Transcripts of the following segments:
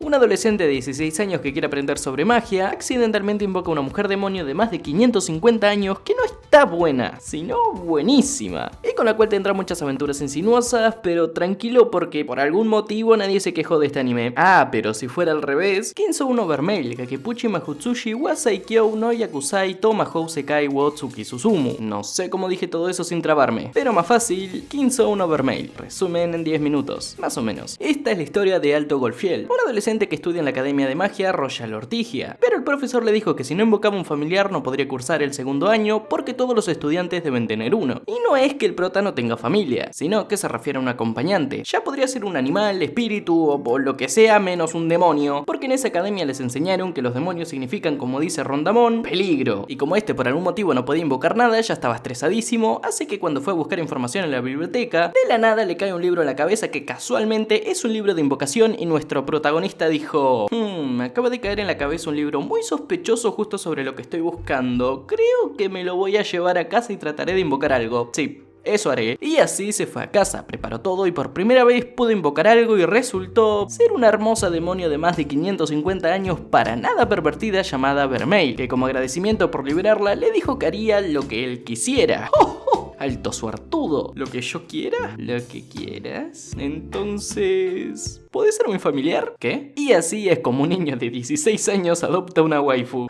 Un adolescente de 16 años que quiere aprender sobre magia, accidentalmente invoca a una mujer demonio de más de 550 años que no está buena, sino buenísima, y con la cual tendrá muchas aventuras insinuosas, pero tranquilo porque por algún motivo nadie se quejó de este anime. Ah, pero si fuera al revés, Kinsou no Vermeil, Kakepuchi Mahutsushi Wasai Kyou no Yakusai Tomahou Sekai wo Tsuki Susumu. No sé cómo dije todo eso sin trabarme, pero más fácil, Kinsou no Vermeil. Resumen en 10 minutos, más o menos. Esta es la historia de Alto Golfiel, un adolescente que estudia en la Academia de Magia Royal Ortigia, pero el profesor le dijo que si no invocaba un familiar no podría cursar el segundo año porque todos los estudiantes deben tener uno. Y no es que el prota no tenga familia, sino que se refiere a un acompañante. Ya podría ser un animal, espíritu o lo que sea menos un demonio, porque en esa academia les enseñaron que los demonios significan, como dice Rondamón, peligro. Y como este por algún motivo no podía invocar nada, ya estaba estresadísimo, así que cuando fue a buscar información en la biblioteca, de la nada le cae un libro a la cabeza que casualmente es un libro de invocación y nuestro protagonista dijo: me acaba de caer en la cabeza un libro muy sospechoso justo sobre lo que estoy buscando. Creo que me lo voy a llevar a casa y trataré de invocar algo. Sí, eso haré. Y así se fue a casa, preparó todo y por primera vez pudo invocar algo y resultó ser una hermosa demonio de más de 550 años para nada pervertida llamada Vermeil, que como agradecimiento por liberarla le dijo que haría lo que él quisiera. ¡Oh, oh! Alto suertudo. ¿Lo que yo quiera? ¿Lo que quieras? Entonces... ¿puede ser mi familiar? ¿Qué? Y así es como un niño de 16 años adopta una waifu.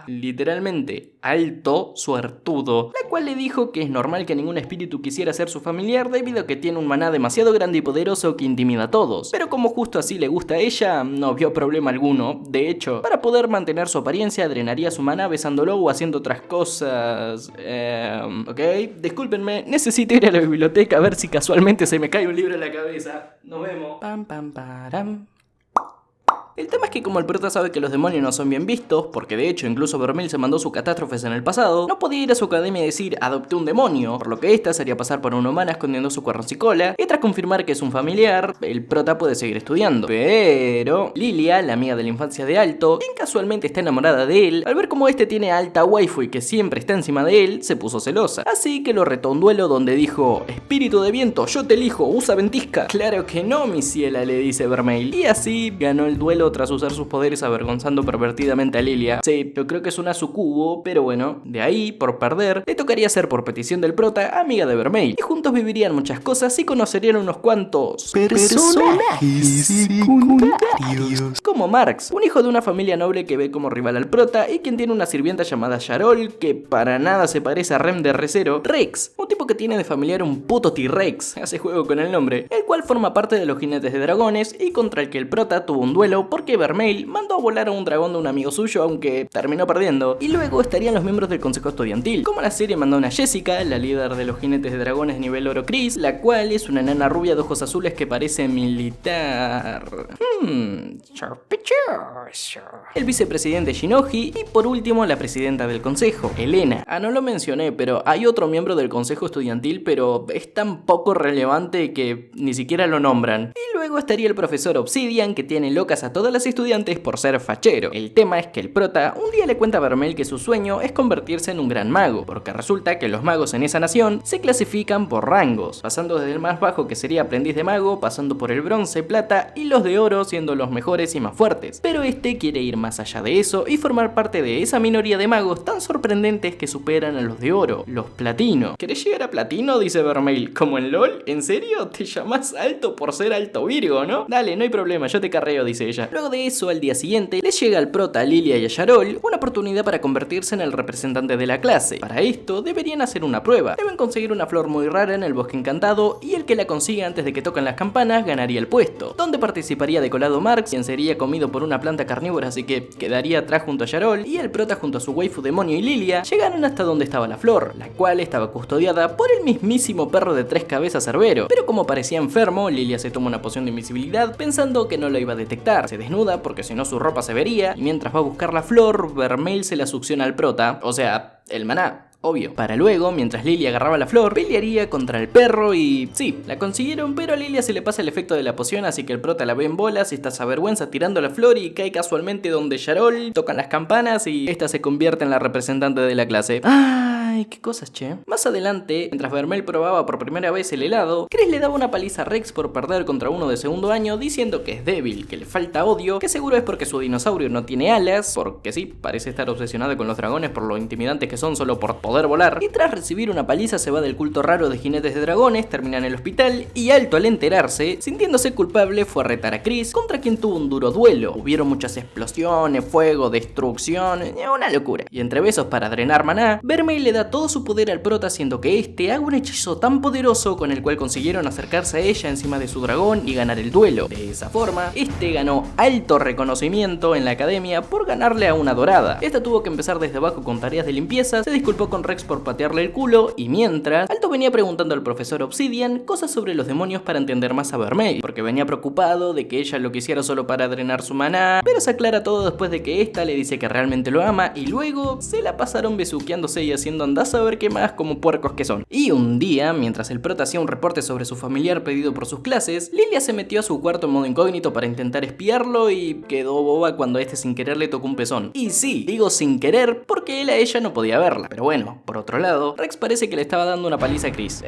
Literalmente, alto suertudo, la cual le dijo que es normal que ningún espíritu quisiera ser su familiar debido a que tiene un maná demasiado grande y poderoso que intimida a todos, pero como justo así le gusta a ella, no vio problema alguno. De hecho, para poder mantener su apariencia, drenaría su maná besándolo o haciendo otras cosas. Ok, discúlpenme, necesito ir a la biblioteca a ver si casualmente se me cae un libro en la cabeza. Nos vemos. Pam, pam, param. El tema es que como el prota sabe que los demonios no son bien vistos, porque de hecho incluso Vermeil se mandó sus catástrofes en el pasado, no podía ir a su academia y decir adopté un demonio, por lo que esta sería pasar por una humana escondiendo su cuernos y cola, y tras confirmar que es un familiar, el prota puede seguir estudiando. Pero Lilia, la amiga de la infancia de Alto, quien casualmente está enamorada de él, al ver como este tiene alta waifu y que siempre está encima de él, se puso celosa. Así que lo retó a un duelo donde dijo: espíritu de viento, yo te elijo, usa ventisca. Claro que no, mi ciela, le dice Vermeil. Y así ganó el duelo tras usar sus poderes avergonzando pervertidamente a Lilia. Sí, yo creo que es una sucubo, pero bueno, de ahí, por perder, le tocaría ser por petición del prota amiga de Vermeil. Y juntos vivirían muchas cosas y conocerían unos cuantos personajes secundarios. Como Marx, un hijo de una familia noble que ve como rival al prota y quien tiene una sirvienta llamada Yarol, que para nada se parece a Rem de Re:Zero. Rex, un tipo que tiene de familiar un puto T-Rex, hace juego con el nombre, el cual forma parte de los jinetes de dragones y contra el que el prota tuvo un duelo porque Vermeil mandó a volar a un dragón de un amigo suyo, aunque terminó perdiendo. Y luego estarían los miembros del consejo estudiantil, como la serie mandó a una Jessica, la líder de los jinetes de dragones nivel oro Chris, la cual es una enana rubia de ojos azules que parece militar. El vicepresidente Shinoji y por último la presidenta del consejo, Elena. No lo mencioné, pero hay otro miembro del consejo estudiantil, pero es tan poco relevante que ni siquiera lo nombran. Y luego estaría el profesor Obsidian, que tiene locas a todas las estudiantes por ser fachero. El tema es que el prota un día le cuenta a Vermeil que su sueño es convertirse en un gran mago, porque resulta que los magos en esa nación se clasifican por rangos, pasando desde el más bajo, que sería aprendiz de mago, pasando por el bronce, plata y los de oro, siendo los mejores y más fuertes. Pero este quiere ir más allá de eso y formar parte de esa minoría de magos tan sorprendentes que superan a los de oro, los platino. ¿Querés llegar a platino?, dice Vermeil. ¿Como en LOL? ¿En serio? ¿Te llamás alto por ser alto Virgo, no? Dale, no hay problema, yo te carreo, dice ella. Luego de eso, al día siguiente, les llega al prota, a Lilia y a Yarol una oportunidad para convertirse en el representante de la clase. Para esto, deberían hacer una prueba. Deben conseguir una flor muy rara en el bosque encantado y el que la consiga antes de que toquen las campanas ganaría el puesto, donde participaría de colado Marx, quien sería comido por una planta carnívora, así que quedaría atrás junto a Yarol, y el prota junto a su waifu demonio y Lilia llegaron hasta donde estaba la flor, la cual estaba custodiada por el mismísimo perro de 3 cabezas Cerbero. Pero como parecía enfermo, Lilia se toma una poción de invisibilidad pensando que no lo iba a detectar. Se desnuda porque si no su ropa se vería, y mientras va a buscar la flor, Vermeil se la succiona al prota, o sea, el maná. Obvio. Para luego, mientras Lilia agarraba la flor, pelearía contra el perro y... sí, la consiguieron, pero a Lilia se le pasa el efecto de la poción, así que el prota la ve en bolas y está a vergüenza tirando la flor y cae casualmente donde Yarol, tocan las campanas y esta se convierte en la representante de la clase. ¡Ay, Ay, qué cosas, che. Más adelante, mientras Vermeil probaba por primera vez el helado, Chris le daba una paliza a Rex por perder contra uno de segundo año, diciendo que es débil, que le falta odio, que seguro es porque su dinosaurio no tiene alas, porque sí, parece estar obsesionado con los dragones por lo intimidantes que son solo por poder volar, y tras recibir una paliza se va del culto raro de jinetes de dragones, termina en el hospital, y Alto al enterarse, sintiéndose culpable, fue a retar a Chris, contra quien tuvo un duro duelo. Hubieron muchas explosiones, fuego, destrucción, una locura. Y entre besos para drenar maná, Vermeil le da todo su poder al prota, haciendo que este haga un hechizo tan poderoso con el cual consiguieron acercarse a ella encima de su dragón y ganar el duelo. De esa forma, este ganó alto reconocimiento en la academia por ganarle a una dorada. Esta tuvo que empezar desde abajo con tareas de limpieza, se disculpó con Rex por patearle el culo, y mientras, Alto venía preguntando al profesor Obsidian cosas sobre los demonios para entender más a Vermeil, porque venía preocupado de que ella lo quisiera solo para drenar su maná, pero se aclara todo después de que esta le dice que realmente lo ama, y luego se la pasaron besuqueándose y haciendo andás a ver qué más como puercos que son. Y un día, mientras el prota hacía un reporte sobre su familiar pedido por sus clases, Lilia se metió a su cuarto en modo incógnito para intentar espiarlo y quedó boba cuando este sin querer le tocó un pezón. Y sí, digo sin querer porque él a ella no podía verla. Pero bueno, por otro lado, Rex parece que le estaba dando una paliza a Chris.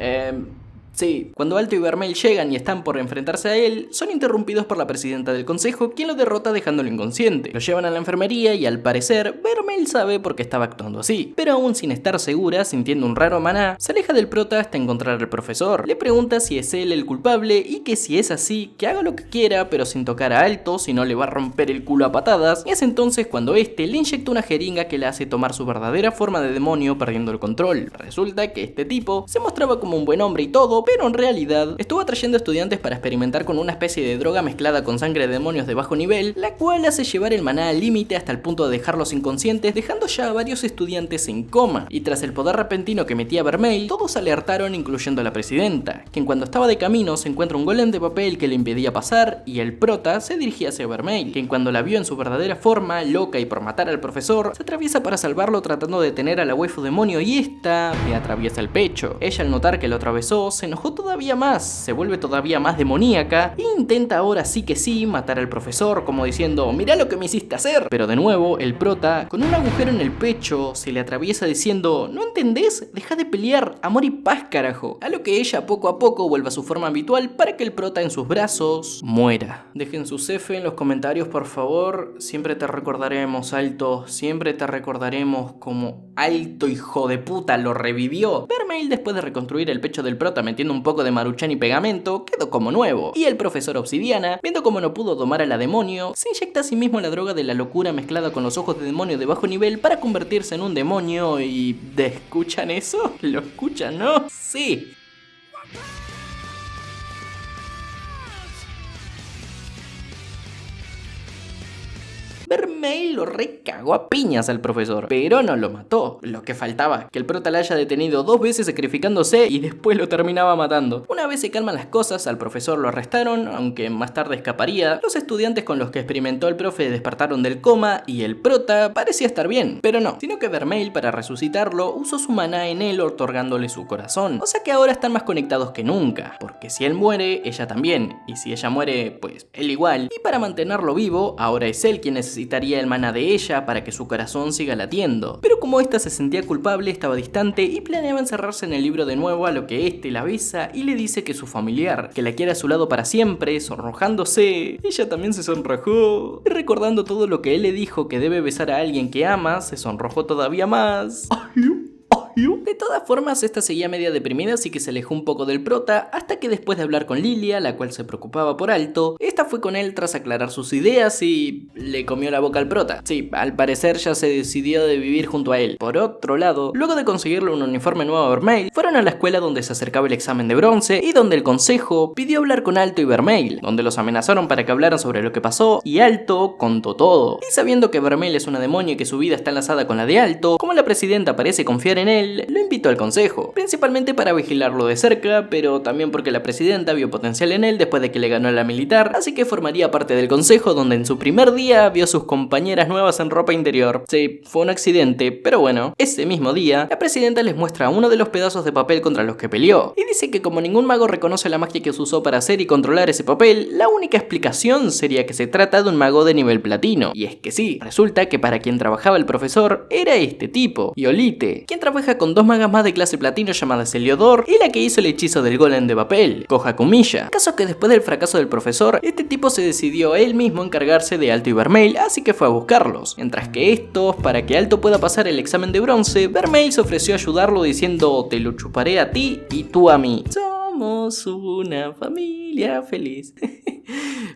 Sí, cuando Alto y Vermeil llegan y están por enfrentarse a él, son interrumpidos por la presidenta del consejo, quien lo derrota dejándolo inconsciente. Lo llevan a la enfermería y al parecer, Vermeil sabe por qué estaba actuando así. Pero aún sin estar segura, sintiendo un raro maná, se aleja del prota hasta encontrar al profesor. Le pregunta si es él el culpable y que si es así, que haga lo que quiera, pero sin tocar a Alto, si no le va a romper el culo a patadas. Y es entonces cuando este le inyecta una jeringa que le hace tomar su verdadera forma de demonio, perdiendo el control. Resulta que este tipo se mostraba como un buen hombre y todo, pero en realidad estuvo atrayendo estudiantes para experimentar con una especie de droga mezclada con sangre de demonios de bajo nivel, la cual hace llevar el maná al límite hasta el punto de dejarlos inconscientes, dejando ya a varios estudiantes en coma. Y tras el poder repentino que metía Vermeil, todos alertaron, incluyendo a la presidenta, quien cuando estaba de camino se encuentra un golem de papel que le impedía pasar, y el prota se dirigía hacia Vermeil, quien cuando la vio en su verdadera forma, loca y por matar al profesor, se atraviesa para salvarlo tratando de detener a la waifu demonio, y esta le atraviesa el pecho. Ella, al notar que lo atravesó, se enojó todavía más, se vuelve todavía más demoníaca e intenta ahora sí que sí matar al profesor, como diciendo mirá lo que me hiciste hacer. Pero de nuevo el prota, con un agujero en el pecho, se le atraviesa diciendo ¿no entendés? Deja de pelear, amor y paz carajo. A lo que ella poco a poco vuelve a su forma habitual para que el prota en sus brazos muera. Dejen sus F en los comentarios por favor, siempre te recordaremos Alto, siempre te recordaremos como Alto hijo de puta lo revivió. Vermeil, después de reconstruir el pecho del prota metiendo un poco de maruchan y pegamento, quedó como nuevo. Y el profesor Obsidiana, viendo como no pudo domar a la demonio, se inyecta a sí mismo la droga de la locura mezclada con los ojos de demonio de bajo nivel para convertirse en un demonio y... ¿escuchan eso? ¿Lo escuchan, no? Sí. Vermeil lo recagó a piñas al profesor, pero no lo mató. Lo que faltaba, que el prota la haya detenido 2 veces sacrificándose y después lo terminaba matando. Una vez se calman las cosas, al profesor lo arrestaron, aunque más tarde escaparía. Los estudiantes con los que experimentó el profe despertaron del coma y el prota parecía estar bien, pero no, sino que Vermeil, para resucitarlo, usó su maná en él otorgándole su corazón. O sea que ahora están más conectados que nunca, porque si él muere, ella también, y si ella muere, pues él igual. Y para mantenerlo vivo, ahora es él quien necesitaría el maná de ella para que su corazón siga latiendo. Pero como esta se sentía culpable, estaba distante y planeaba encerrarse en el libro de nuevo, a lo que este la besa y le dice que su familiar, que la quiere a su lado para siempre, sonrojándose. Ella también se sonrojó, y recordando todo lo que él le dijo que debe besar a alguien que ama, se sonrojó todavía más. De todas formas, esta seguía media deprimida, así que se alejó un poco del prota, hasta que después de hablar con Lilia, la cual se preocupaba por Alto, esta fue con él tras aclarar sus ideas y le comió la boca al prota. Sí, al parecer ya se decidió de vivir junto a él. Por otro lado, luego de conseguirle un uniforme nuevo a Vermeil, fueron a la escuela donde se acercaba el examen de bronce y donde el consejo pidió hablar con Alto y Vermeil, donde los amenazaron para que hablaran sobre lo que pasó y Alto contó todo. Y sabiendo que Vermeil es una demonio y que su vida está enlazada con la de Alto, como la presidenta parece confiar en él, lo invitó al consejo, principalmente para vigilarlo de cerca, pero también porque la presidenta vio potencial en él después de que le ganó a la militar, así que formaría parte del consejo, donde en su primer día vio a sus compañeras nuevas en ropa interior. Sí, fue un accidente, pero bueno, ese mismo día, la presidenta les muestra uno de los pedazos de papel contra los que peleó, y dice que como ningún mago reconoce la magia que se usó para hacer y controlar ese papel, la única explicación sería que se trata de un mago de nivel platino. Y es que sí, resulta que para quien trabajaba el profesor era este tipo, Iolite, quien trabaja con 2 magas más de clase platino llamadas Heliodor y la que hizo el hechizo del golem de papel, Kohakumiya. Caso que después del fracaso del profesor, este tipo se decidió él mismo encargarse de Alto y Vermeil, así que fue a buscarlos. Mientras que estos, para que Alto pueda pasar el examen de bronce, Vermeil se ofreció a ayudarlo diciendo: te lo chuparé a ti y tú a mí. Somos una familia feliz.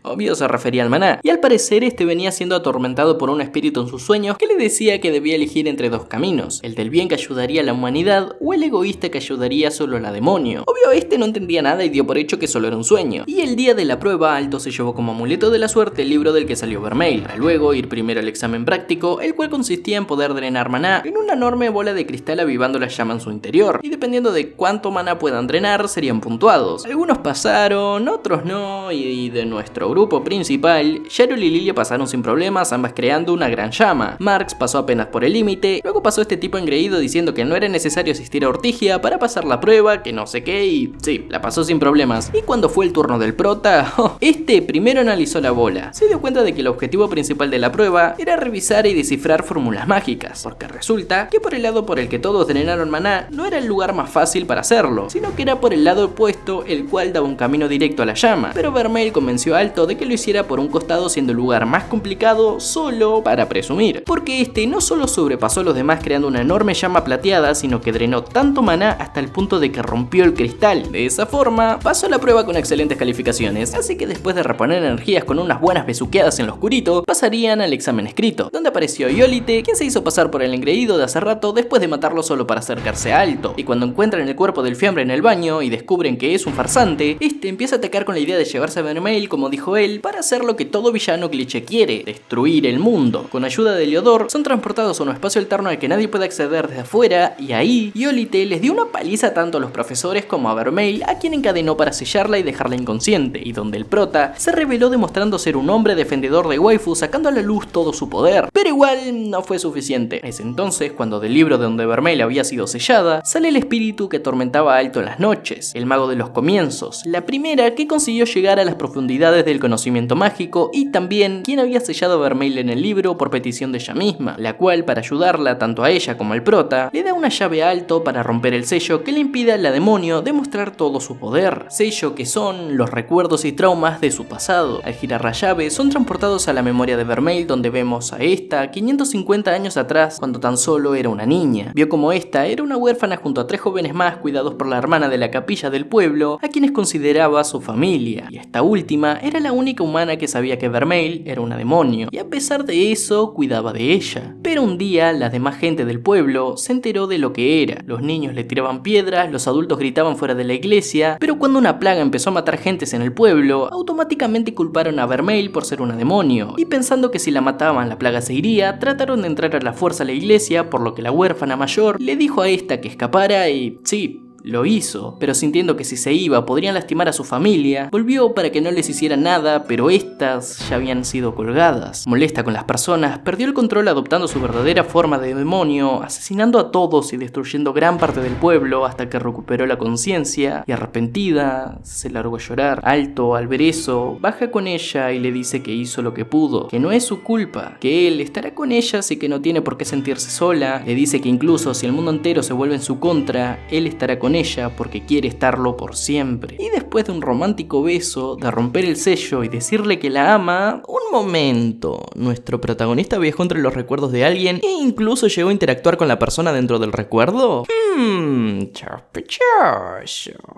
Obvio se refería al maná, y al parecer este venía siendo atormentado por un espíritu en sus sueños que le decía que debía elegir entre 2 caminos: el del bien que ayudaría a la humanidad o el egoísta que ayudaría solo a la demonio. Obvio este no entendía nada y dio por hecho que solo era un sueño. Y el día de la prueba, Alto se llevó como amuleto de la suerte el libro del que salió Vermeil, para luego ir primero al examen práctico, el cual consistía en poder drenar maná en una enorme bola de cristal avivando la llama en su interior, y dependiendo de cuánto maná puedan drenar serían puntuados. Algunos pasaron, otros no, y de nuestro grupo principal, Yarul y Lilia pasaron sin problemas, ambas creando una gran llama. Marx pasó apenas por el límite, luego pasó este tipo engreído diciendo que no era necesario asistir a Ortigia para pasar la prueba, que no sé qué, y sí, la pasó sin problemas. Y cuando fue el turno del prota, este primero analizó la bola, se dio cuenta de que el objetivo principal de la prueba era revisar y descifrar fórmulas mágicas, porque resulta que por el lado por el que todos drenaron maná no era el lugar más fácil para hacerlo, sino que era por el lado opuesto, el cual daba un camino directo a la llama. Pero Vermeil convenció a Alto de que lo hiciera por un costado, siendo el lugar más complicado solo para presumir, porque este no solo sobrepasó a los demás creando una enorme llama plateada, sino que drenó tanto maná hasta el punto de que rompió el cristal. De esa forma pasó la prueba con excelentes calificaciones, así que después de reponer energías con unas buenas besuqueadas en lo oscurito, pasarían al examen escrito, donde apareció Iolite, quien se hizo pasar por el engreído de hace rato después de matarlo solo para acercarse a Alto, y cuando encuentran el cuerpo del fiambre en el baño y descubren que es un farsante, este empieza a atacar con la idea de llevarse a Vermeil, como dijo él, para hacer lo que todo villano cliché quiere: destruir el mundo. Con ayuda de Heliodor, son transportados a un espacio alterno al que nadie puede acceder desde afuera, y ahí, Iolite les dio una paliza tanto a los profesores como a Vermeil, a quien encadenó para sellarla y dejarla inconsciente, y donde el prota se reveló demostrando ser un hombre defendedor de waifu, sacando a la luz todo su poder. Pero igual no fue suficiente. Es entonces cuando del libro de donde Vermeil había sido sellada, sale el espíritu que atormentaba a Alto en las noches, el mago de los comienzos, la primera que consiguió llegar a las profundidades del conocimiento mágico, y también quien había sellado a Vermeil en el libro por petición de ella misma, la cual, para ayudarla tanto a ella como al prota, le da una llave a Alto para romper el sello que le impide a la demonio demostrar todo su poder, sello que son los recuerdos y traumas de su pasado. Al girar la llave son transportados a la memoria de Vermeil, donde vemos a esta 550 años atrás, cuando tan solo era una niña. Vio como esta era una huérfana junto a 3 jóvenes más cuidados por la hermana de la capilla del pueblo, a quienes consideraba su familia, y esta última era la única humana que sabía que Vermeil era una demonio, y a pesar de eso cuidaba de ella. Pero un día la demás gente del pueblo se enteró de lo que era. Los niños le tiraban piedras, los adultos gritaban fuera de la iglesia, pero cuando una plaga empezó a matar gentes en el pueblo, automáticamente culparon a Vermeil por ser una demonio, y pensando que si la mataban la plaga se iría, trataron de entrar a la fuerza a la iglesia, por lo que la huérfana mayor le dijo a esta que escapara y sí, lo hizo, pero sintiendo que si se iba podrían lastimar a su familia, volvió para que no les hiciera nada, pero estas ya habían sido colgadas. Molesta con las personas, perdió el control adoptando su verdadera forma de demonio, asesinando a todos y destruyendo gran parte del pueblo hasta que recuperó la conciencia, y arrepentida, se largó a llorar. Alto, al ver eso, baja con ella y le dice que hizo lo que pudo, que no es su culpa, que él estará con ellas y que no tiene por qué sentirse sola. Le dice que incluso si el mundo entero se vuelve en su contra, él estará con ella porque quiere estarlo por siempre. Y después de un romántico beso, de romper el sello y decirle que la ama, un momento, nuestro protagonista viajó entre los recuerdos de alguien e incluso llegó a interactuar con la persona dentro del recuerdo.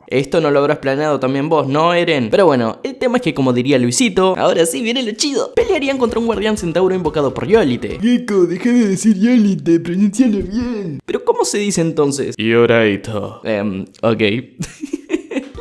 Esto no lo habrás planeado también vos, ¿no, Eren? Pero bueno, el tema es que, como diría Luisito, ahora sí viene lo chido. Pelearían contra un guardián centauro invocado por Iolite. Gecko, deja de decir Iolite, pronuncialo bien. Pero ¿cómo se dice entonces? Yoraito. Ok.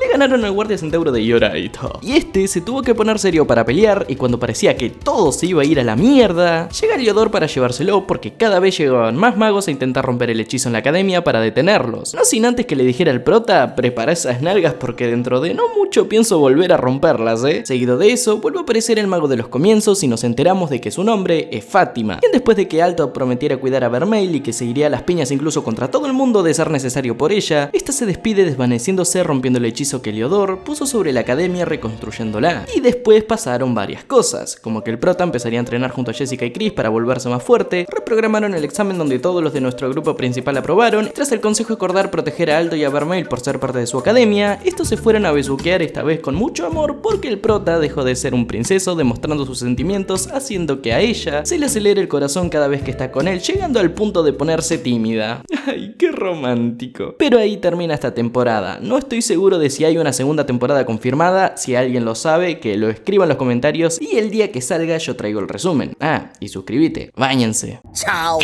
Le ganaron al guardia centauro de Yoraito, y este se tuvo que poner serio para pelear, y cuando parecía que todo se iba a ir a la mierda, llega Heliodor para llevárselo, porque cada vez llegaban más magos a intentar romper el hechizo en la academia para detenerlos. No sin antes que le dijera al prota: prepara esas nalgas porque dentro de no mucho pienso volver a romperlas, Seguido de eso, vuelve a aparecer el mago de los comienzos y nos enteramos de que su nombre es Fátima, quien después de que Alto prometiera cuidar a Vermeil y que seguiría las piñas incluso contra todo el mundo de ser necesario por ella, esta se despide desvaneciéndose rompiendo el hechizo que Heliodor puso sobre la academia reconstruyéndola. Y después pasaron varias cosas, como que el prota empezaría a entrenar junto a Jessica y Chris para volverse más fuerte, reprogramaron el examen donde todos los de nuestro grupo principal aprobaron, y tras el consejo acordar proteger a Aldo y a Vermeil por ser parte de su academia, estos se fueron a besuquear esta vez con mucho amor porque el prota dejó de ser un princeso demostrando sus sentimientos, haciendo que a ella se le acelere el corazón cada vez que está con él, llegando al punto de ponerse tímida. Ay, qué romántico. Pero ahí termina esta temporada. No estoy seguro de si hay una segunda temporada confirmada. Si alguien lo sabe, que lo escriba en los comentarios y el día que salga yo traigo el resumen. Ah, y suscríbete. Báñense. Chao.